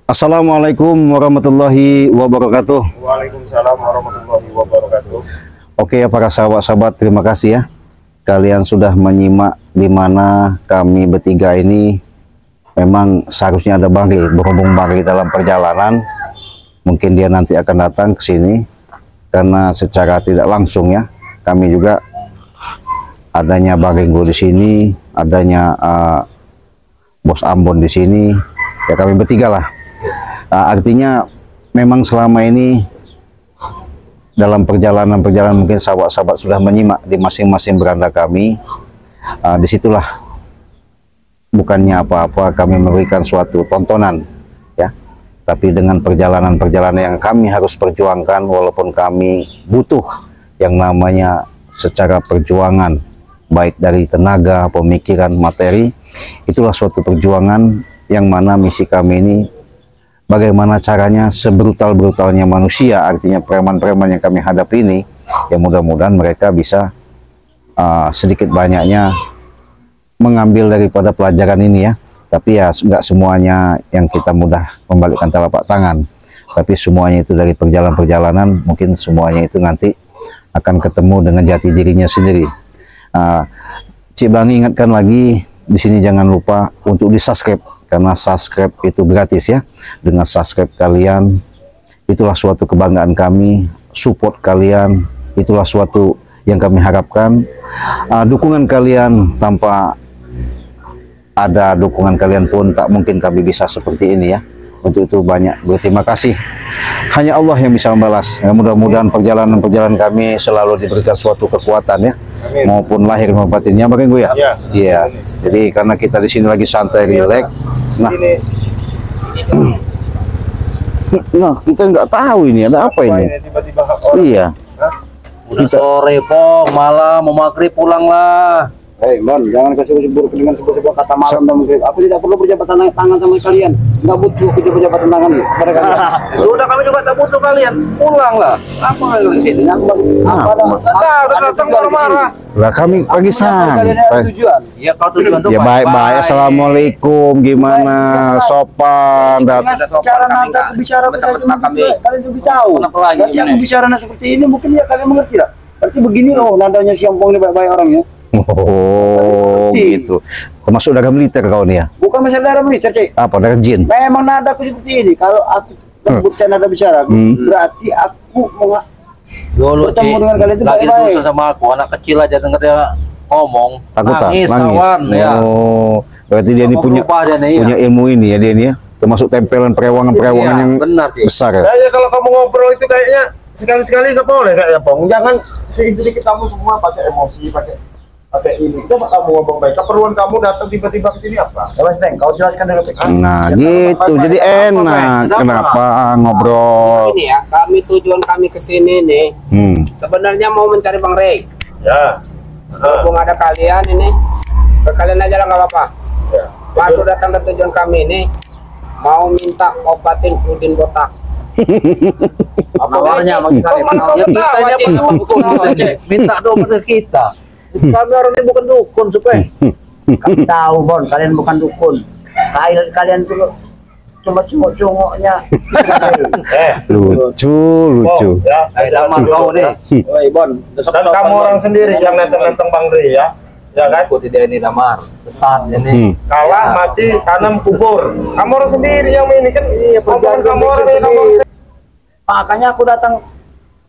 Assalamualaikum warahmatullahi wabarakatuh. Waalaikumsalam warahmatullahi wabarakatuh. Oke ya para sahabat-sahabat, terima kasih ya. Kalian sudah menyimak di mana kami bertiga ini memang seharusnya ada Bang Ri, berhubung Bang Ri dalam perjalanan. Mungkin dia nanti akan datang ke sini karena secara tidak langsung ya. Kami juga adanya Bang Ringo di sini, adanya Bos Ambon di sini. Ya kami bertiga lah. Artinya memang selama ini dalam perjalanan mungkin sahabat-sahabat sudah menyimak di masing-masing beranda kami. Disitulah bukannya apa-apa kami memberikan suatu tontonan ya, tapi dengan perjalanan yang kami harus perjuangkan, walaupun kami butuh yang namanya secara perjuangan baik dari tenaga, pemikiran, materi. Itulah suatu perjuangan yang mana misi kami ini bagaimana caranya sebrutal-brutalnya manusia, artinya preman-preman yang kami hadapi ini, ya mudah-mudahan mereka bisa sedikit banyaknya mengambil daripada pelajaran ini ya. Tapi ya nggak semuanya yang kita mudah membalikkan telapak tangan, tapi semuanya itu dari perjalanan, mungkin semuanya itu nanti akan ketemu dengan jati dirinya sendiri. Cik Bang ingatkan lagi di sini, jangan lupa untuk di subscribe, karena subscribe itu gratis ya. Dengan subscribe kalian, itulah suatu kebanggaan kami. Support kalian, itulah suatu yang kami harapkan. Dukungan kalian, tanpa ada dukungan kalian pun tak mungkin kami bisa seperti ini ya. Untuk itu banyak berterima kasih. Hanya Allah yang bisa membalas. Ya, mudah-mudahan perjalanan kami selalu diberikan suatu kekuatan ya. Amin. Maupun lahir maupun batinnya, Bang Ringo ya. Iya. Jadi karena kita di sini lagi santai, rileks. Nah, kita nggak tahu ini ada apa ini. Tiba-tiba Iya. Udah sore, Pong, malam, mau maghrib pulang lah. Hei, Bon, jangan kasih buruk dengan sebuah kata malam dan maghrib. Aku tidak perlu berjabat tangan sama kalian. Nggak butuh aku berjabat tangan pada kalian. Sudah, kami juga tak butuh kalian. Pulang lah. Apa kalian di sini? Aku masih apa Udah datang marah-marah. Lah kami pagi santai. tujuan. Iya, kau tujuan tuh Ya baik-baik. Assalamualaikum, gimana? Sopan, Dengan cara nada bicara saya cuma kalian lebih tahu. Nanti yang bicara seperti ini mungkin ya kalian mengerti lah. Berarti begini loh nadanya si Ampong ini baik-baik orangnya. Oh, gitu. Termasuk dalam militer kau nih ya? Bukan masalah darah militer, Cek. Apa, dalam jin? Memang nadaku seperti ini. Kalau aku berbicara nada bicara, berarti aku dulu bertemu dengan kalian itu lagi baik-baik. dosa sama aku, anak kecil aja denger dia ngomong, Takut tak? nangis, kawan ya. Oh, berarti dia ini punya ilmu ini ya, dia ini ya. Termasuk tempelan perewangan yang benar, besar ya. Kayaknya kalau kamu ngobrol itu kayaknya sekali-sekali nggak boleh kayaknya, Pong. Jangan sedikit kamu semua pakai emosi, pakai ini. Coba kamu ngomong baik. Keperluan kamu datang tiba-tiba ke sini apa? Mas Beng, kau jelaskan dulu. Nah, gitu. Jadi enak. Kenapa ngobrol? Ini ya, tujuan kami ke sini nih. Sebenarnya mau mencari Bang Rey. Ya. Mumpung ada kalian ini, ke kalian aja lah nggak apa-apa. Ya. Pas sudah datang ke tujuan kami ini, mau minta obatin Udin botak. Nawarnya bagi kalian. Ya kita minta doa ke kita. Kami orang ini bukan dukun, supaya Kami tahu, Bon, kalian bukan dukun. Kalian tuh cuma cungok-cungoknya. Lucu. Ya. lamar kau nih. Woi, Bon, Dan kamu orang sendiri yang nenteng Bang Ri ya. Ya kan? Ikuti dia ini lamar. Sesat ini. Kalah, mati, tanam, kubur. Kamu orang sendiri yang ini kan. Iya, Omongan kamu orang sendiri. ini. makanya aku datang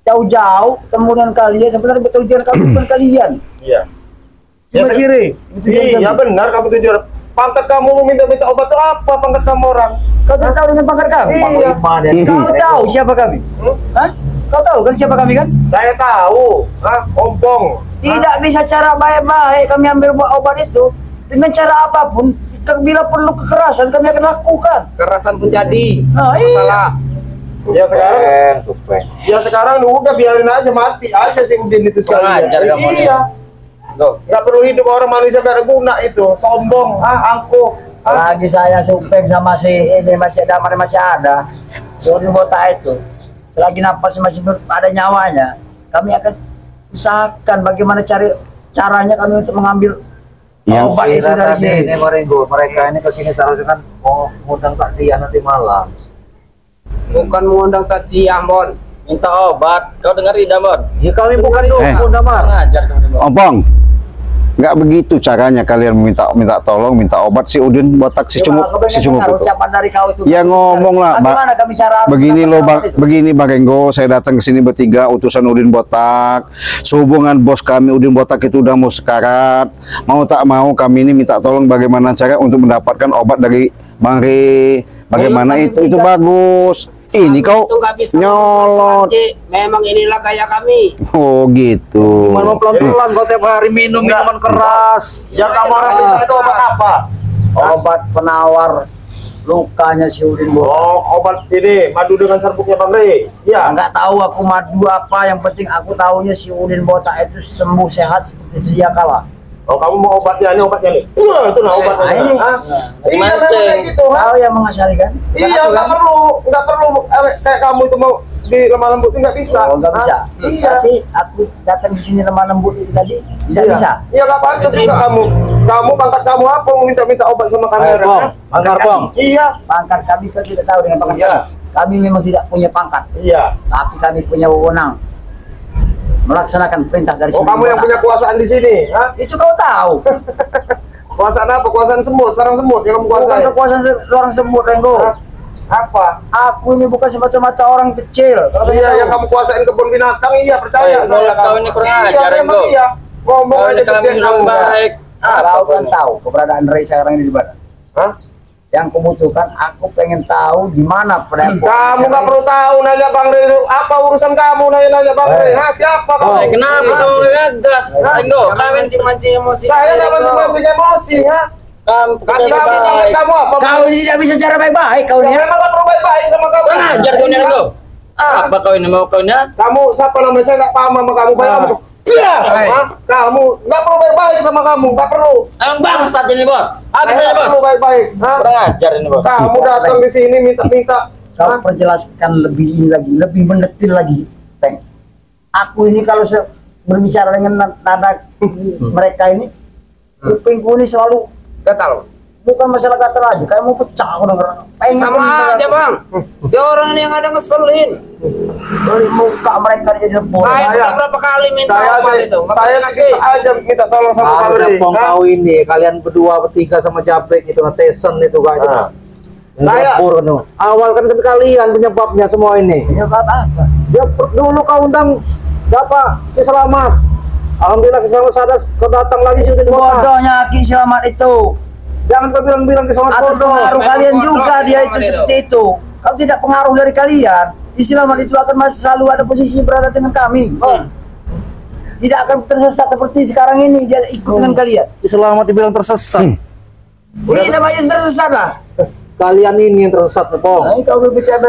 jauh-jauh ketemu dengan kalian. Sebenarnya tujuan kami bukan kalian. Iya. Cuma ciri. Iya benar, kamu tujuan. Pangkat kamu meminta obat itu apa pangkat kamu orang? Kau tidak tahu dengan pangkat kami? Iya. Kau tahu siapa kami? Hah? Kau tahu kan siapa kami kan? Saya tahu. Hah? Ompong. Tidak bisa cara baik-baik kami ambil obat itu. Dengan cara apapun, bila perlu kekerasan kami akan lakukan. Kerasan pun jadi. Nah, iya. Masalah. Ya sekarang udah biarin aja, mati aja si Udin itu sekalian. Pengajar kamu nih. Iya. Nggak perlu hidup orang manusia gak ada guna itu. Sombong, angkuh. Lagi saya supeng sama si ini masih ada. Sorry botak itu. Selagi napas masih ada nyawanya, kami akan usahakan bagaimana caranya kami untuk mengambil Yang Obat itu dari tadi sini. ini Marengo, mereka ini kesini seharusnya kan mau ngundang takziah nanti malam. Bukan mengundang takziah, Bon. Minta obat. Kau dengar tidak, Bon? Ya kami bukan dukun Damar. Ngajar kamu, Bon. Opong, nggak begitu caranya kalian minta tolong, minta obat si Udin botak si Cumuk itu. Ucapan dari kau itu. Ya ngomong lah, Bagaimana kami cara begini loh bang, itu? begini Bang Renggo, saya datang ke sini bertiga utusan Udin Botak. Sehubungan bos kami Udin Botak itu udah mau sekarat, mau tak mau kami ini minta tolong bagaimana cara untuk mendapatkan obat dari Bang Re. Bagaimana itu bagus. Ini kau Itu nggak bisa nyolot. Cik. Memang inilah gaya kami. Oh gitu. Cuma mau pelan-pelan kau tiap hari minum minuman keras. Yang kamu orang minta itu obat apa? Obat penawar lukanya si Udin Botak. Oh, obat ini madu dengan serbuknya Bang Re. Iya. Enggak tahu aku madu apa, yang penting aku tahunya si Udin Botak itu sembuh sehat seperti sedia kala. Oh, kamu mau obatnya nih. Wah, itu nah obatnya. Nah, ini. Hah? Iya, memang Mancing. kayak gitu. ha? Kau yang mengasari kan? Iya, nggak perlu kayak kamu itu mau di lemah lembut itu nggak bisa. Oh, nggak Ha? bisa. Iya. Berarti aku datang di sini lemah lembut itu tadi tidak Iya. bisa. Iya, nggak pantas juga kamu. Kamu pangkat kamu apa mau minta obat sama kami? Ayo, Pong. Angkar, Pong. Iya. Pangkat kami kau tidak tahu dengan pangkat Iya. kami. Kami memang tidak punya pangkat, Iya. tapi kami punya wewenang melaksanakan perintah dari Oh, Udin kamu yang Botak. punya kekuasaan di sini, ha? Itu kau tahu. Kekuasaan apa? Kekuasaan semut, sarang semut yang kamu Bukan kuasai. kekuasaan orang semut, Renggo. Hah? Apa? Aku ini bukan semata-mata orang kecil. Kalau Iya, kau yang tahu. kamu kuasain kebun binatang, iya percaya Eh, saya. kau ini kurang Iya, ajar, memang Renggo. iya. Ngomong Kau aja ini kami gede orang kamu. baik. Kau kan tahu keberadaan Ray sekarang ini di mana. Hah? Yang kubutuhkan, aku pengen tahu di mana Kamu nggak perlu tahu, nanya Bang Re. Apa urusan kamu nanya Bang Re? Hah, siapa kamu? Eh, kenapa kamu ngegas? Renggo, kami Mancing-mancing emosi. Saya nggak mancing-mancing emosi, ha? kami Kamu baik. kamu apa? Kau ini tidak bisa cara baik-baik kau Ya, ini. memang nggak perlu baik-baik sama kamu. Kurang ajar kau ini, Renggo. Apa kau ini mau kau ini? Kamu siapa namanya? Saya nggak paham sama kamu. Baik kamu. Iya, Hah? Kamu nggak perlu baik-baik sama kamu, nggak perlu. Emang bangsat ini, Bos. Habis Saya aja, nggak perlu Bos. baik-baik. Hah? Kurang ajar ini, Bos. Kamu datang di sini minta-minta. Kau Hah? perjelaskan lebih ini lagi, lebih mendetil lagi, Peng. Aku ini kalau berbicara dengan nada mereka ini, kupingku ini selalu Gatal. bukan masalah kata aja, kayak mau pecah aku denger. Pengen Sama mendengar aja, Bang. Dia orang ini yang ada ngeselin. dari muka mereka jadi lebur. Saya Saya- sudah berapa kali minta obat itu. Nggak saya pernah kasih. aja minta tolong sama Bang Ada Re. Pong Hah? kau ini, kalian berdua bertiga sama Jabek itu Tesen itu kan. Nah. Saya Saya- awal kan kalian penyebabnya semua ini. Ya apa-apa. Ya dulu kau undang siapa? Ki Selamat. Alhamdulillah Ki Selamat sadar kau datang lagi sudah bodoh. Bodohnya Ki Selamat itu. Jangan kau bilang-bilang Ki Selamat Atas bodoh. pengaruh Memang kalian bodoh, juga Ki dia Selamat itu itu. seperti itu. Kalau tidak pengaruh dari kalian, Ki Selamat itu akan masih selalu ada posisi berada dengan kami. Oh. Tidak akan tersesat seperti sekarang ini dia ikut dengan kalian. Ki Selamat dibilang tersesat. Ini sama aja tersesat lah. Kalian ini yang tersesat, Pong. Nah, kalau bicara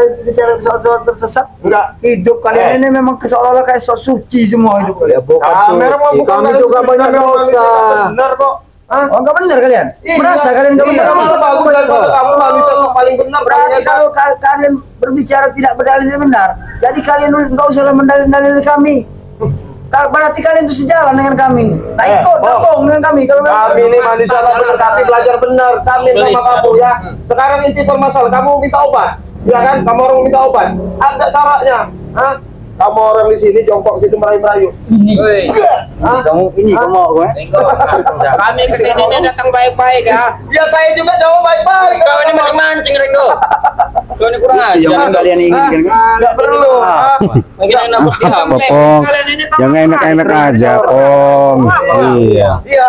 soal tersesat, Enggak. hidup kalian ini memang seolah-olah kayak sok suci semua hidup Ya kalian. bukan Kamera mah suci. bukan Kami kalian juga suci, banyak kamera manusia dosa. nggak benar kok. Hah? Oh, enggak benar kalian? Merasa kalian enggak benar? Iya, masa bagus daripada kamu manusia sok paling benar. Berarti kalian, kalau kalian berbicara tidak berdalil benar, jadi kalian enggak usah mendalil-dalil kami. Kalau berarti kalian itu sejalan dengan kami. Nah, ikut gabung dengan kami. Kalau memang kami ini manusia nggak benar, tapi belajar benar. Kami sama kamu ya. Sekarang inti permasalahan, kamu minta obat, ya kan? Kamu orang minta obat. Ada caranya. Hah? Kamu orang di sini jongkok situ merayu-merayu. Woi, kamu ini kamu mau gue. Renggo. Kami kesini ini datang baik-baik ya. Ya saya juga jawab baik-baik. Kau ini mancing-mancing, Renggo. Kau ini kurang ajar, Yang Renggo. kalian inginkan kan? Nggak perlu. Hah? Mungkin enak bos diam. Apa Pong? Kalian ini tahu Yang apa? enak-enak aja Pong. Iya. Iya.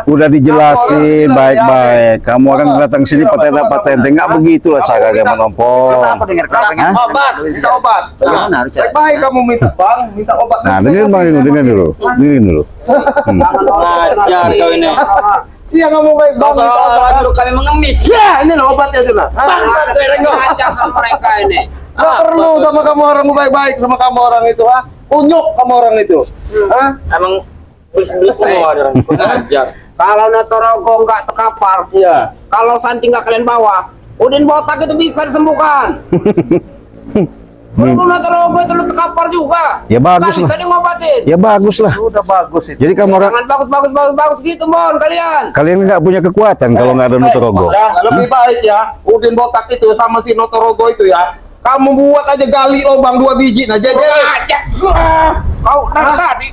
Udah dijelasin baik-baik. Kamu akan datang sini paten-paten. Nggak begitulah cara kamu nompong. Aku dengar kau pengen Obat. Minta obat. Bagaimana harus cara? Baik-baik kamu minta bang, minta obat. Nah, dengerin Bang Rino, dengerin dulu. Dengerin dulu. Ajar kau ini. Iya kamu baik Kau bang, minta seolah-olah obat. dulu kami mengemis. Ya ini loh obatnya tuh lah. Bangsat kau, Renggo. Ajar sama mereka ini. Nggak perlu sama kamu orang baik-baik sama kamu orang itu ha. Unyuk kamu orang itu. Hah? Emang belis-belis semua orang. Kurang ajar. Kalau Natorogo nggak terkapar, Iya. kalau Santi nggak kalian bawa, Udin Botak itu bisa disembuhkan. Kalau lu Notorogo itu lu terkapar juga. Ya bagus Nggak bisa lah. dia ngobatin. Ya bagus lah. Udah bagus itu. Jadi kamu orang Jangan bagus gitu, Mon, kalian. kalian nggak punya kekuatan kalau nggak ada Notorogo. Ya, lebih baik ya, Udin botak itu sama si Notorogo itu ya. Kamu buat aja gali lubang 2 biji, nah jejer. Kau tadi.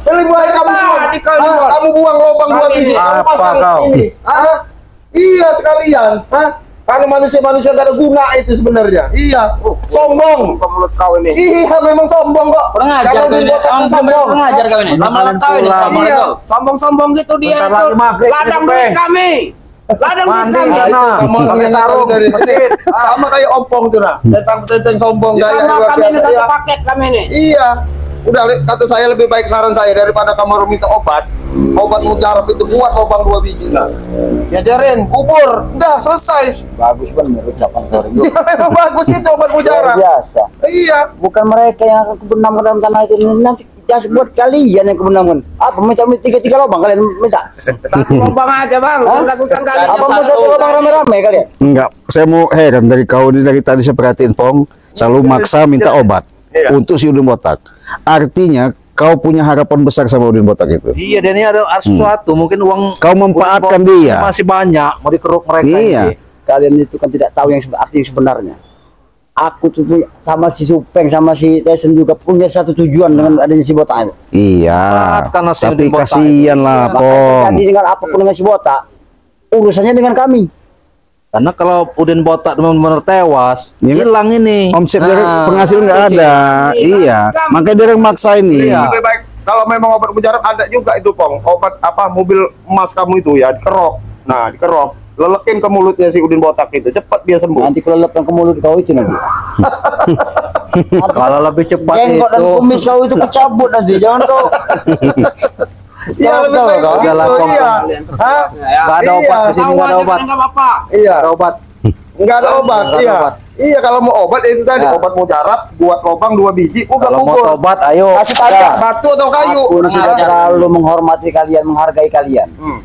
Lebih baik kamu buang. Tadi kau Hah? buang. Kamu buang lubang 2 biji, kamu Apa pasang kau? ini. Hah? Iya sekalian. Hah? Karena manusia-manusia gak ada guna itu sebenarnya. Iya. Sombong. Buka mulut kau ini. Iya memang sombong kok. Kurang ajar Kalau kau Udin ini. botak Orang itu sampai sombong. kurang ajar kau ini. Lama-lama tahu ini Pulang. sama Iya. kau. Sombong-sombong gitu dia Bentar tuh. lagi maghrib, Ladang itu, duit Bang. kami. Ladang duit Mandi kami. sana. Kamu Pakai yang sarung. dari masjid. Sama kayak ompong tuh nah. Tentang sombong gaya Sama luar kami ini biasa. satu Iya. paket kami ini. Iya. Udah kata saya lebih baik saran saya daripada kamu harus minta obat mujarab itu buat lubang 2 biji nah. Ya jarin, kubur, udah selesai. Bagus bener ucapan kau. Ya memang bagus itu obat mujarab. Biasa. Iya. Bukan mereka yang akan kebenamkan dalam tanah itu, nanti jasad buat kalian yang kebenamkan. Apa minta 3 lubang kalian minta? Satu lubang aja, Bang. Enggak susah kali. Apa mau 1 lubang rame-rame kalian? Enggak, saya mau heran dari kau ini dari tadi saya perhatiin Pong selalu maksa minta obat Iya. untuk si Udin botak. Artinya kau punya harapan besar sama Udin botak itu. Iya, dan ini ada sesuatu mungkin uang Kau memanfaatkan uang dia. masih banyak mau dikeruk mereka Iya. ini. Kalian itu kan tidak tahu yang arti yang sebenarnya. Aku tuh punya, sama si Supeng sama si Tyson juga punya satu tujuan dengan adanya si botak itu. Iya. Karena si Tapi Udin botak kasihan lah Pong. Jadi dengan apapun dengan si botak, urusannya dengan kami. Karena kalau Udin botak benar-benar tewas, Iya, hilang ini. Omset dari Nah, penghasil nggak ada. Iya. Makanya dia yang maksa ini. Iya. Lebih baik kalau memang obat mujarab ada juga itu Pong. Obat apa mobil emas kamu itu ya dikerok. Nah, dikerok. Lelekin ke mulutnya si Udin botak itu, cepat dia sembuh. Nanti kelelep yang ke mulut kau itu nanti. Kalau lebih cepat Jenggot dan itu kumis kau itu kecabut nanti. Jangan kau. Iya lebih Tahu, baik tahu, begitu. Udah lah, Pong. Iya. Hah? nggak ada obat di sini, Tahu nggak ada aja obat. kan enggak apa-apa. Iya. Nggak ada obat. Enggak ada obat. Nggak ada Iya. obat. Iya kalau mau obat itu tadi Ya. obat mujarab buat lubang 2 biji udah Kalau mau kubur. tobat, ayo. Kasih tanda. Batu atau kayu. Aku ini sudah terlalu menghormati kalian, menghargai kalian. Hmm.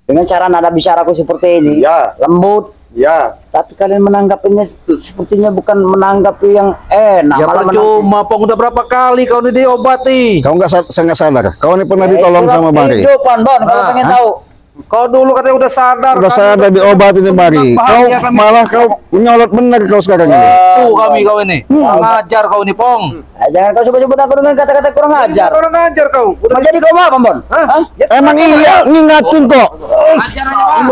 Dengan cara nada bicaraku seperti ini, Ya. lembut, Ya. tapi kalian menanggapinya sepertinya bukan menanggapi yang enak, Ya malah percuma, Pong, udah berapa kali kau ini diobati? Kau saya nggak sadar. Kau ini pernah ditolong sama Bari. Kehidupan, Bon, kalau Nah, pengen tahu. Kau dulu katanya udah sadar. Udah kami sadar diobatin di Bari. Kau bahagia kami. malah kau nyolot bener kau sekarang ini. Tuh kau ini. Ngajar kau ini, Pong. Jangan kau sebut-sebut aku dengan kata-kata kurang ajar. Kurang ngajar kau. Udah Mau jadi kau apa, Bon? Hah? Emang iya ngingatin kok. Ajar aja, Bang.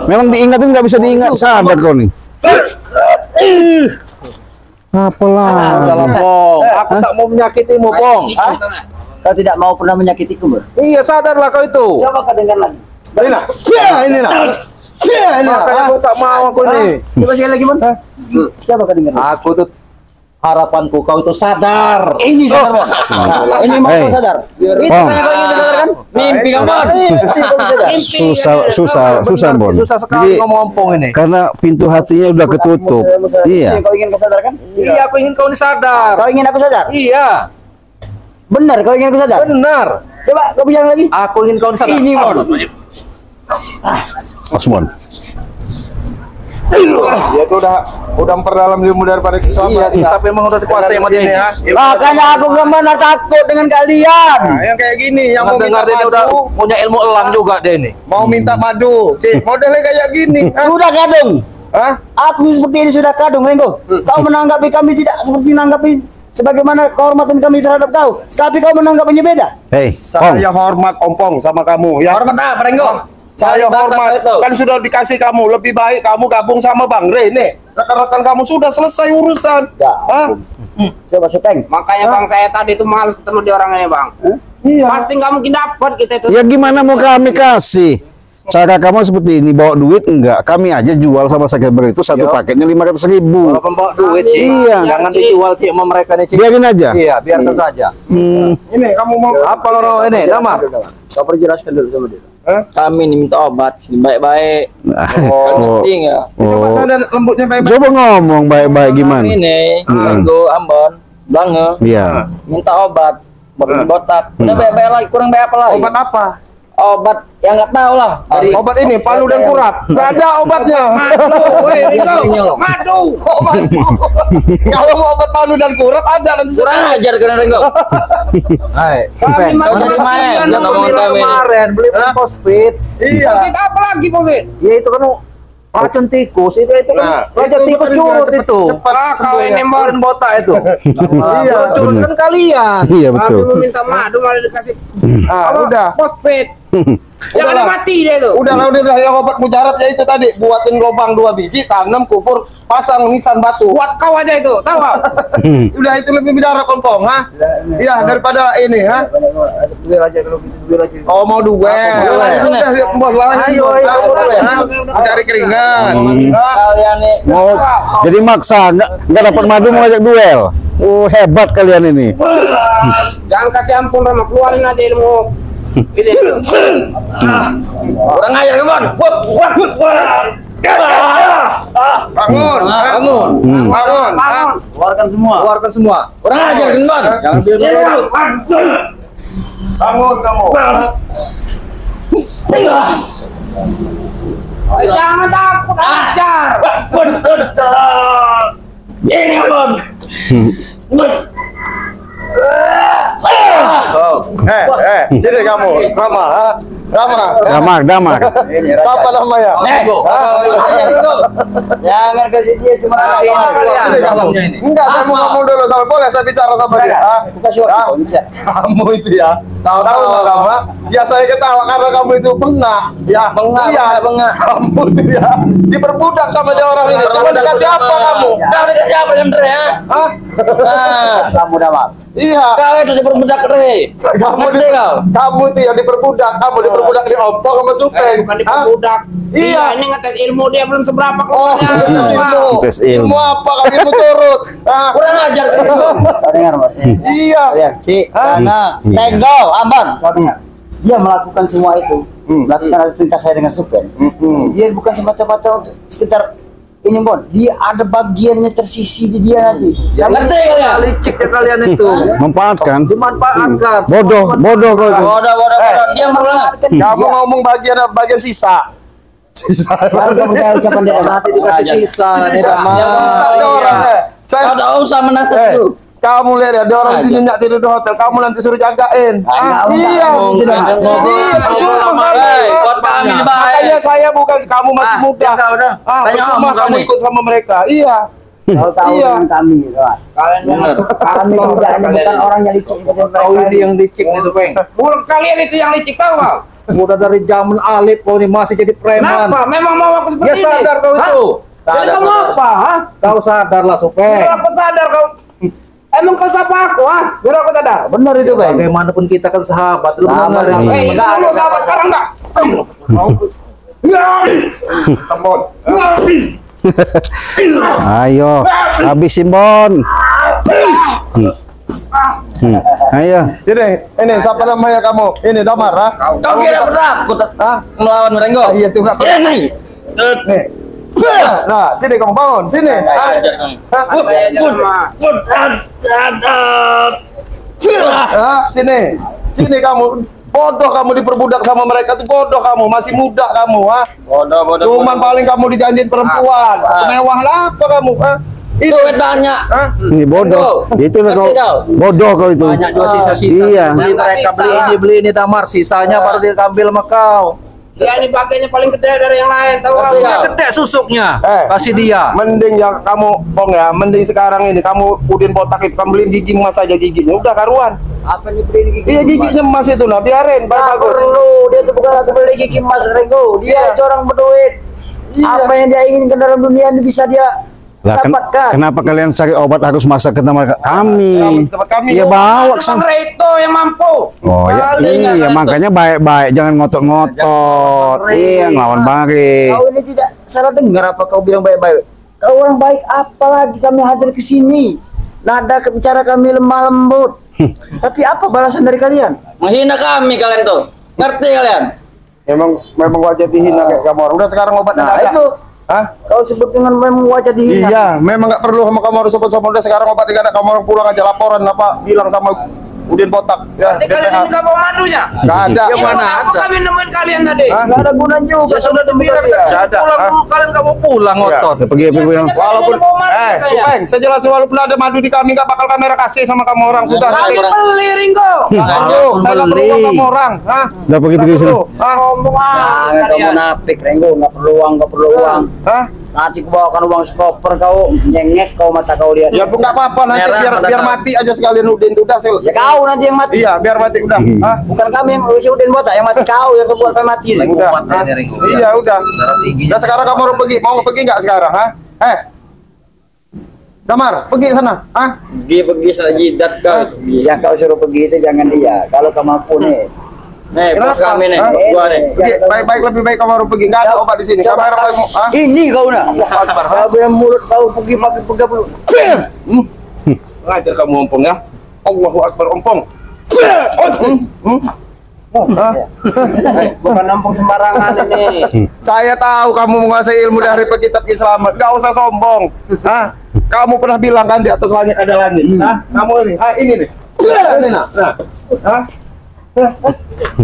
Memang diingatin nggak bisa diingat. Sadar kau nih. Apalah. Dalam, Pong. Aku tak mau menyakitimu, Pong. Hah? Kau tidak mau pernah menyakitiku, Bon? Iya, sadarlah kau itu. Coba kau dengar lagi. Ini nah. Ini nah. Ini Makanya nah. aku tak mau aku ini. Coba sekali lagi, Bon. Coba kau dengar lagi. Aku tuh harapanku kau itu sadar. Ini sadar, Bon. Nah, ini mau kau sadar. Itu Bon. yang kau ingin sadar kan? Mimpi kau, Bon. Pasti kau bisa sadar. Susah Bon. Susah sekali Jadi ngomong Pong ini. karena pintu hatinya udah ketutup. Iya. Iya. Kau ingin kau sadar kan? Iya, aku ingin kau ini sadar. Kau ingin aku sadar? Iya, Benar, kau ingin aku sadar? benar. Coba kau bilang lagi. Aku ingin kau ini sadar. Ini, Bon. Osmon. Dia tuh udah memperdalam ilmu daripada Iya, Islam. tapi emang udah dikuasai sama dia. Ini ya. Makanya aku gak pernah takut dengan kalian. Nah, yang kayak gini, yang mau minta Dengar dia ini udah madu, punya ilmu elang juga dia ini. mau minta madu, cik, modelnya kayak gini. Hah? Sudah kadung. Hah? Aku seperti ini sudah kadung, Renggo. Kau menanggapi kami tidak seperti menanggapi sebagaimana kehormatan kami terhadap kau. Tapi kau menanggapinya beda. Hei, Pong. Saya hormat Ompong sama kamu ya. Hormat apa, Renggo? Saya Cari bakat hormat. itu. Kan sudah dikasih kamu. Lebih baik kamu gabung sama Bang Rey nih. Rekan-rekan kamu sudah selesai urusan. Ya. Hah? Coba Supeng. Makanya Bang saya tadi itu males ketemu di orang ini, Bang. Iya. Pasti nggak mungkin dapat kita itu. Ya gimana mau kami kasih? Cara kamu seperti ini, bawa duit enggak? Kami aja jual sama Sakeber itu satu paketnya 500.000. Walaupun bawa duit, Cik. Iya. Jangan dijual, Cik, sama mereka nih, Cik. Biarin aja. Iya, biarkan saja. Ini kamu mau Apa lo ini? Nama? Kau perjelaskan dulu sama dia. Kami ini minta obat, sini baik-baik. Oh, Penting ya. coba ada lembutnya baik. coba ngomong baik-baik gimana? Ini, Renggo, Ambon, Blange, Iya. minta obat, botak. Udah baik-baik lagi, kurang baik apa lagi? Obat apa? obat yang nggak tahu lah. Dari Obat ini palu dan kurap. Nggak ada obatnya. Madu. Kalau mau obat palu dan kurap ada nanti. kurang ajar kan Ringo. Hai. Kami Kau jadi main, Kan jangan ngomong kami. kemarin beli phosphate. Iya. Covid apa lagi Covid? Ya itu kan racun tikus itu kan Nah, raja itu tikus kan curut cepat- itu. cepat Ah, kau sembuhnya. ini mau Kemarin botak itu. Iya, Curut bener. kan kalian. Iya Kami betul. meminta madu malah dikasih Ah, udah. Phosphate. Jangan Udahlah. mati dia tuh. Udah yang obat mujarab ya itu tadi, buatin lubang 2 biji, tanam, kubur, pasang nisan batu. Buat kau aja itu, tahu nggak? Udah itu lebih mujarab kompong, ha? Iya, daripada ini, ha? Duel aja kalau gitu, duel aja. Oh, mau duel. Sudah, boleh. Ayo, Cari keringan. Ha? Kalian nih Mau jadi maksa nggak dapat madu mau ngajak duel. Oh hebat kalian ini. Jangan kasih ampun sama keluarin aja ilmu. kurang ajar Kemon. Bangun, bangun, bangun, ha? Keluarkan semua. Keluarkan semua. Kurang ajar Kemon. Jangan biar Bangun kamu. Jangan takut ajar. Ini Kemon. Sini kamu, Rama, ha? Rama, Damar. siapa namanya? Jangan kasih dia cuma Sini kamu. Enggak, saya mau ngomong dulu sama, boleh saya bicara sama dia? Ha? kasih waktu Ha? kau bisa. Kamu itu ya, tahu nggak kamu? Ya saya ketawa karena kamu itu bengak, ya. Bengak, Iya. bengak. Kamu itu ya, diperbudak sama dia orang ini. Coba dikasih apa kamu? Kau dikasih apa dengan Dre ya? Hah? Nah, Kamu dapat. Iya. kau itu diperbudak Dre. Kamu Ngerti kau? kamu itu ya diperbudak. Kamu diperbudak di ompong sama Supen. Bukan Hah? diperbudak. Iya. Ini ngetes ilmu dia belum seberapa Oh, keluarnya. tes ilmu. Tes ilmu. Ilmu apa? Kaki ilmu curut. Hah? Kurang ajar Kemon. Kau dengar, Mas? Iya. Kalian, si, karena Tenggo, Ambon, kau dengar. Dia melakukan semua itu, melakukan aktivitas saya dengan Supen. Dia bukan semata-mata untuk sekitar ini, Bon. Dia ada bagiannya tersisi di dia nanti. Ya ngerti kalian? licik ya kalian itu. Memanfaatkan. Dimanfaatkan. Bodoh kau itu. Bodoh. Dia malah. Kamu ngomong bagian sisa. Sisa. Warga percaya ucapan dia. Nanti dikasih sisa nih Ya, Sisa dia orang. Kau tak usah menasih tuh. Kamu lihat ya, dia orang Aja. nyenyak tidur di hotel. Kamu nanti suruh jagain. Ah, Iya. mungkin. Iya, cuma Hei, kamu. buat kami ini baik. Makanya saya bukan, kamu masih muda. Udah. Banyak Percuma ngomong kamu kamu. ikut sama mereka. Iya. Kau tahu Iya. dengan kami, Pak. Kalian memang Kami tidak hanya bukan orang yang licik seperti Kau mereka. ini yang licik nih Supeng. mulut kalian itu yang licik tahu nggak? Udah dari zaman Alif kau ini masih jadi preman. Kenapa? Memang mau aku Ya seperti ini. sadar kau itu. Jadi kamu apa? Hah? Kau sadarlah Supeng. Biar aku sadar kau. Emang kau siapa aku? Ah, biar aku sadar. Benar itu, Bang. Bagaimanapun kita kan sahabat. Lu Sahabat, mendengar ini. Eh, itu dulu sahabat sekarang enggak? Kebon. Ayo, habisin Bon. Ayo. Sini, ini siapa namanya kamu? Ini Damar, ha? Kau kira aku takut Hah? melawan Merengo? Ah, iya tuh, Kak. Iya nih. Nih. Nah, sini kamu bangun, sini. Hah? Hah? Santai aja sama. Hah? Sini. Sini kamu. Bodoh kamu diperbudak sama mereka tuh, bodoh kamu, masih muda kamu, ha? Bodoh. Cuman paling kamu dijanjiin perempuan. Mewah lah apa kamu, ha? Itu, Duit banyak. ha? Ini bodoh. Itu lah kau. Ngerti kau? Bodoh kau itu. Banyak juga sisa-sisa. Iya. Beli mereka beli ini Damar. Sisanya baru dia ambil sama kau. Dia ini pakainya paling gede dari yang lain, tahu nggak? Iya. Gede susuknya. Eh. Kasih dia. Mending yang kamu, Bong ya, mending sekarang ini kamu udin botak itu, kamu beliin gigi emas aja giginya, udah karuan. Apa nih beli gigi? Iya giginya emas itu, nah biarin, Nggak bagus. perlu, dia tuh bukan aku beli gigi emas Rego. Dia orang berduit. Iya. Apa yang dia inginkan dalam dunia ini bisa dia Lah, dapatkan. kenapa kalian cari obat harus masak ke tempat kami? Tempat kami. Ya bawa ke Bang sana. Reto yang mampu. Oh ya, Paling iya nggak makanya baik-baik, jangan ngotot-ngotot. Iya, ngelawan Bari. Kau ini tidak salah dengar apa kau bilang baik-baik. Kau orang baik, apalagi kami hadir ke sini. Nada bicara kami lemah lembut. Tapi apa balasan dari kalian? Menghina kami kalian tuh. Ngerti kalian? Memang wajah dihina kayak kamu orang. Udah sekarang obatnya Nah nggak ada. itu Hah? kau sebut dengan memang wajah dihina. Iya, memang nggak perlu sama kamu harus sebut sama udah sekarang obatnya nggak ada. Kamu orang pulang aja laporan apa bilang sama Udin botak. Ya, Berarti kalian ini nggak bawa madunya? Nggak ada. Ya, Ya, mana buat apa ada? kami nemuin kalian tadi? Nggak ada gunanya juga. Ya sudah dibilang Nggak ada. pulang dulu, kalian nggak mau pulang Iya. otot. Pergi pulang. Walaupun Kalian mau madu ke saya? Supeng, saya jelasin walaupun ada madu di kami nggak bakal kamera kasih sama kamu orang sudah. Kami beli Ringo. Aduh, saya nggak perlu uang kamu orang. Hah? Udah pergi Nggak sana. perlu. Hah? Ngomong Jangan kau kalian. munafik, Renggo. Nggak perlu uang, nggak perlu uang. Hah? Nanti ku bawakan uang sekoper kau, nyengek kau mata kau lihat. Ya pun nggak apa-apa nanti Merah, biar ada biar kau. mati aja sekalian Udin udah sel. Ya kau nanti yang mati. Iya, biar mati udah. Hah? Bukan kami yang usia Udin botak, yang mati kau yang kebuat kami mati. Udah. Kuat Hah? ini, Ringo. Iya, udah. Darah tinggi. Nah sekarang kamu mau pergi nggak sekarang? Hah? Damar, pergi sana. Hah? Pergi saja jidat kau. Yang kau suruh pergi itu jangan dia. Kalau kau mampu nih. Nih, bos Kenapa? kami nih, Hah? bos gua nih. Pergi, baik-baik lebih baik kamu harus pergi. Nggak ada obat di sini. Kamu harus hah? Ini kau nak. Kau yang mulut kau pergi pakai pegang dulu. Ngajar kamu ompong ya. Allahu Akbar ompong. Bukan nampung sembarangan ini. Saya tahu kamu menguasai ilmu dari kitab Islam. Gak usah sombong. Hah? Kamu pernah bilang kan di atas langit ada langit. Hah? Kamu ini. Ah, ini nih. Ini nah. Hah?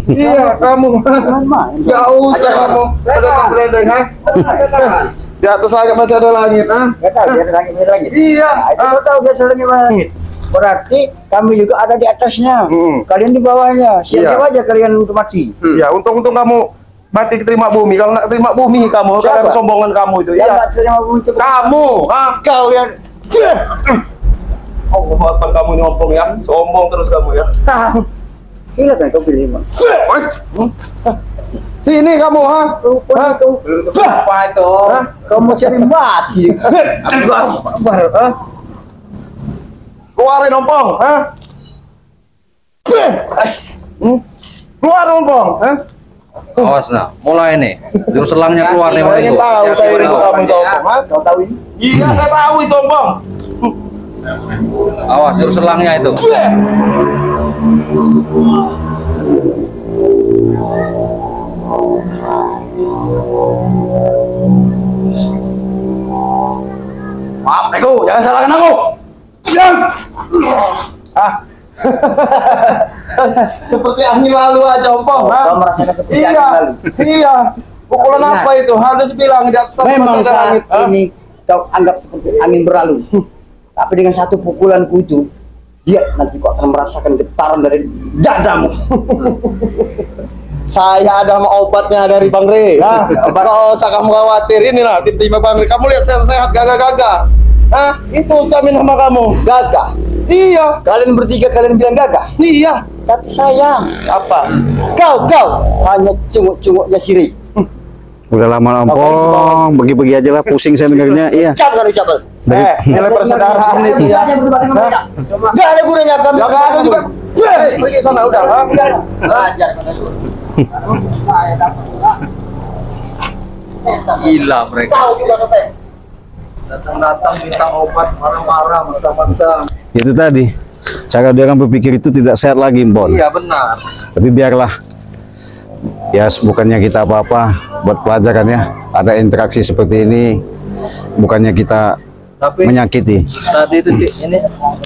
Iya, kamu. Gak usah kamu. Ada komplain, ha? Di atas langit masih ada langit, ha? Gak tahu dia ada langit. Iya. Itu kau tahu dia ada langit. Berarti kami juga ada di atasnya. Kalian di bawahnya. Siap-siap Iya. aja kalian untuk mati. Ya, untung kamu mati terima bumi. Kalau nggak terima bumi kamu, karena Siapa? kesombongan kamu itu. Yang Iya. mati terima bumi itu Kamu, ha? kau yang Allahu Akbar kamu nyompong ya. Sombong terus kamu ya. gila kan kau pilih Bang. Sini kamu, ha? Hah? Apa itu? Hah? Kau mau cari mati. Hah? Keluarin ompong, ha? Keluar ompong, ha? Awas nah, mulai nih. Jurus selangnya keluar nih, Saya ingin Ringo. tahu, saya ingin kamu itu ompong, ha? Kau tahu ini? Iya, saya tahu itu ompong. Awas, jurus selangnya itu. Maaf, Eko, jangan salahkan aku. Ah. Seperti angin lalu aja ompong, ha? Kau merasakan seperti Iya, angin lalu. iya. Pukulan Ingat. apa itu? Harus bilang di atas Memang masih ada saat langit, ha? ini kau anggap seperti angin berlalu. Tapi dengan satu pukulanku itu, dia nanti kau akan merasakan getaran dari dadamu. Saya ada obatnya dari Bang Re, ya. Kau usah kamu khawatir ini lah, tiba-tiba Bang Re. Kamu lihat sehat-sehat, gagah-gagah. Hah? Itu jamin sama kamu. Gagah. Iya, Kalian bertiga kalian bilang gagah. iya. Tapi sayang, Apa? kau hanya cunguk-cunguknya siri. Udah lama ompong, pergi-pergi aja lah, pusing saya dengarnya. Iya. Ucap kan ucapan. Nilai persaudaraan itu ya. Gak ada gunanya kami. Ya nggak ada juga. Pergi sana udah. Ha? Gila mereka. Tahu juga katanya. Datang-datang minta obat, marah-marah, mentang-mentang. Itu tadi. Cara dia kan berpikir itu tidak sehat lagi, Bon. Iya benar. Tapi biarlah. Ya, bukannya kita apa-apa buat pelajaran ya. Ada interaksi seperti ini, bukannya kita Tapi menyakiti. tadi itu Cik, ini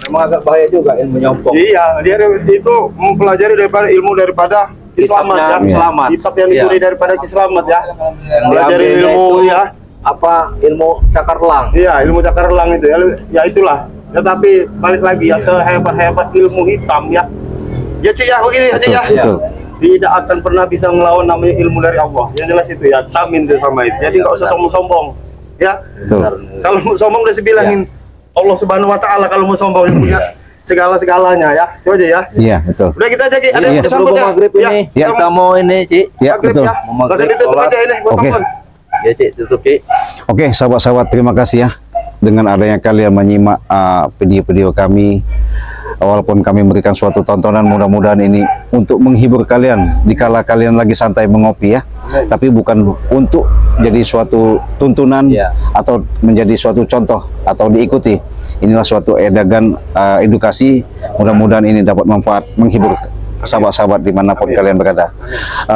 memang agak bahaya juga ilmu nyompong. Iya, dia itu mempelajari daripada ilmu daripada Islamat ya. Kitabnya Islamat. Kitab yang Iya. dicuri daripada Islamat ya. Yang Belajar diambilnya ilmu itu ya. apa ilmu cakar lang. Iya, ilmu cakar elang itu ya. Ya itulah. Tetapi balik lagi ya, sehebat-hebat ilmu hitam ya. Ya Cik ya, begini aja ya. Betul. Tidak akan pernah bisa ngelawan namanya ilmu dari Allah. Yang jelas itu ya, camin itu sama itu. Jadi nggak usah sombong-sombong. Ya. Betul. Kalau mau sombong udah dibilangin Allah Subhanahu wa taala kalau mau sombong yang punya segala-segalanya ya. Itu aja ya. Iya, betul. Udah kita aja Ki. Ada Iya. yang Sebelum bersambut ya. maghrib ini Ya. kita mau ini Cik. Ya, Maghrib betul. ya. Mau maghrib, Nggak usah ditutup sholat. aja ini. Oke. Ya Cik, tutup Cik. Oke, sahabat-sahabat, terima kasih ya dengan adanya kalian menyimak video-video kami. Walaupun kami memberikan suatu tontonan, mudah-mudahan ini untuk menghibur kalian dikala kalian lagi santai mengopi ya. Tapi bukan untuk jadi suatu tuntunan Ya. atau menjadi suatu contoh atau diikuti. Inilah suatu edukasi. Mudah-mudahan ini dapat manfaat menghibur sahabat-sahabat dimanapun kalian berada.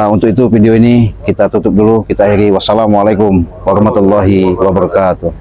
Untuk itu video ini kita tutup dulu, kita akhiri. Wassalamualaikum warahmatullahi wabarakatuh.